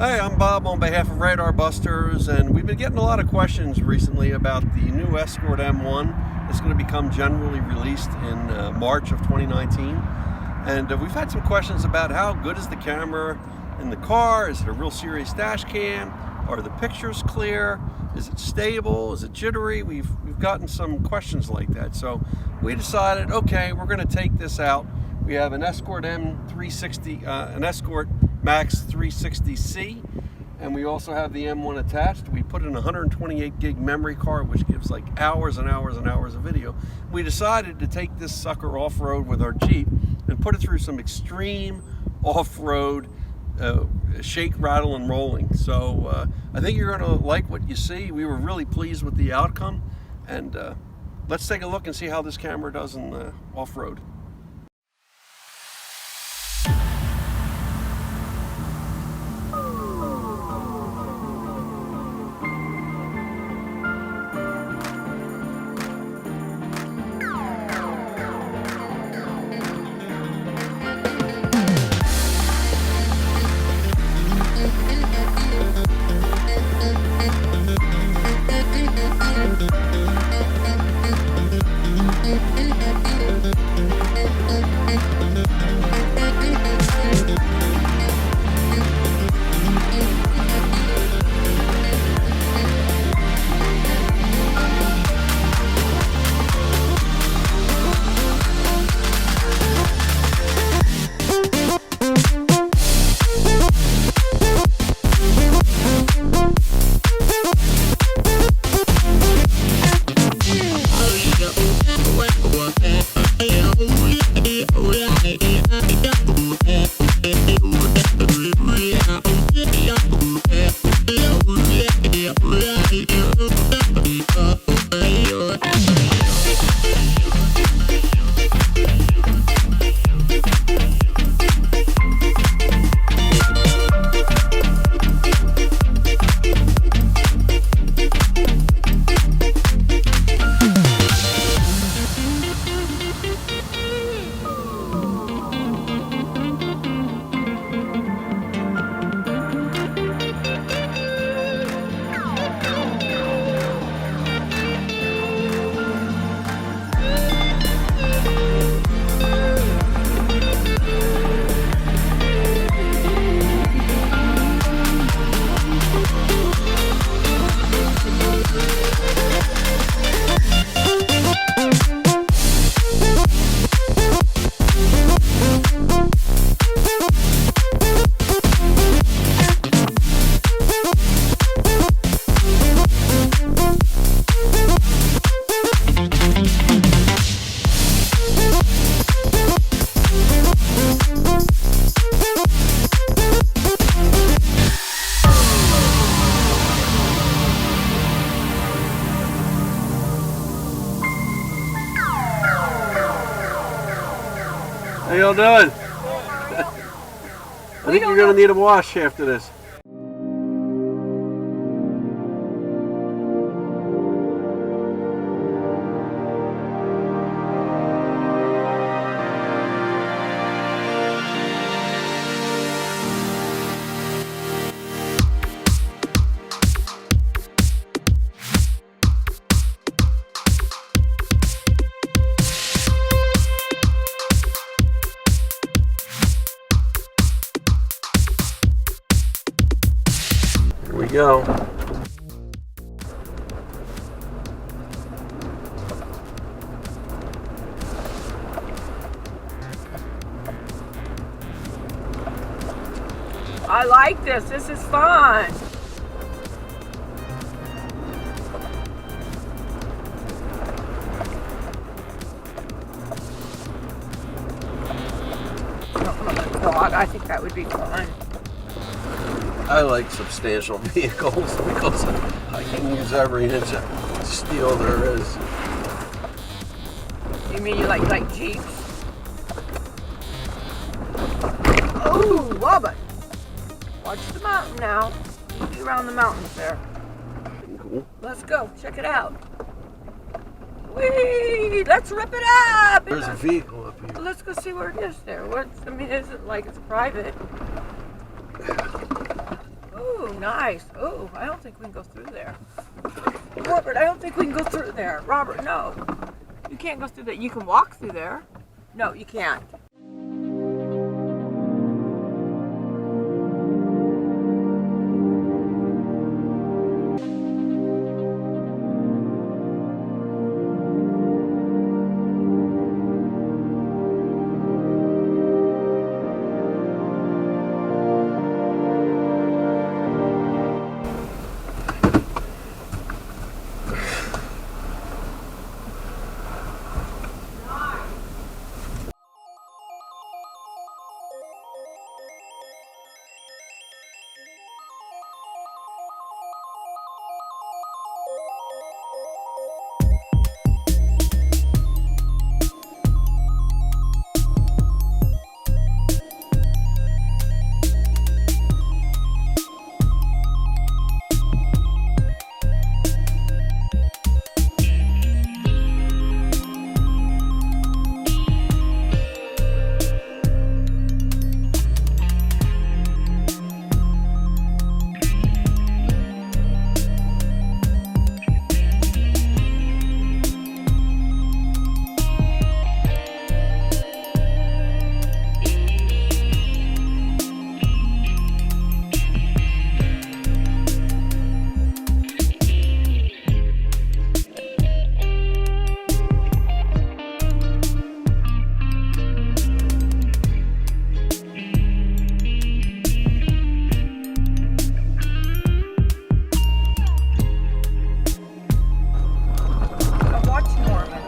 Hey, I'm Bob on behalf of Radar Busters, and we've been getting a lot of questions recently about the new Escort M1 that's going to become generally released in March of 2019. And we've had some questions about how good is the camera in the car? Is it a real serious dash cam? Are the pictures clear? Is it stable? Is it jittery? We've gotten some questions like that. So we decided, okay, we're going to take this out. We have an Escort M360, an Escort Max 360C, and we also have the M1 attached. We put in a 128 gig memory card, which gives like hours and hours and hours of video. We decided to take this sucker off-road with our Jeep and put it through some extreme off-road shake, rattle, and rolling. So I think you're going to like what you see. We were really pleased with the outcome, and let's take a look and see how this camera does in the off-road. How y'all doing? I think you're going to need a wash after this. Here we go. I like this. This is fun. Quad. I think that would be fun. I like substantial vehicles because I can use every inch of steel there is. You mean you like Jeeps? Oh, love it. Watch the mountain now. Be around the mountains there. Cool. Let's go. Check it out. Whee! Let's rip it up. There's a vehicle up here. Let's go see where it is there. I mean, is it like it's private? Oh, nice. Oh, I don't think we can go through there. Robert, I don't think we can go through there. Robert, no. You can't go through there. You can walk through there. No, you can't.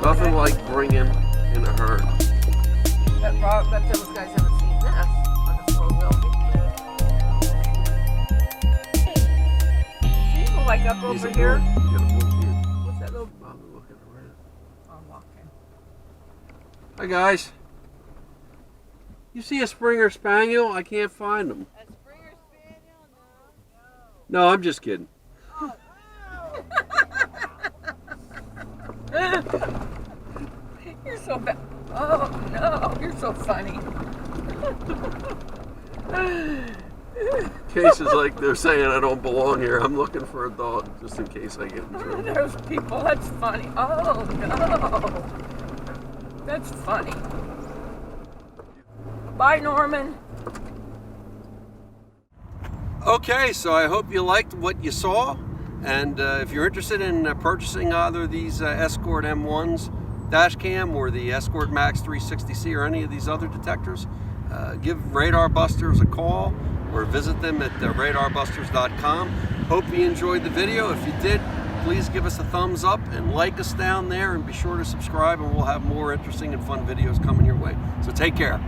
Nothing like bringing in a herd. Bet those guys haven't seen this on the 4-wheel. See, go like up over here. What's that little? I'm walking. Hi guys. You see a Springer Spaniel? I can't find them. A Springer Spaniel? No, I'm just kidding. Oh, You're so bad. Oh no, you're so funny. Cases like they're saying I don't belong here. I'm looking for a dog just in case I get in trouble. There's people. That's funny. Oh no, that's funny. Bye, Norman. Okay, so I hope you liked what you saw. And if you're interested in purchasing either these Escort M1s dash cam or the Escort Max 360C or any of these other detectors, give Radar Busters a call or visit them at radarbusters.com. Hope you enjoyed the video. If you did, please give us a thumbs up and like us down there, and be sure to subscribe, and we'll have more interesting and fun videos coming your way. So take care.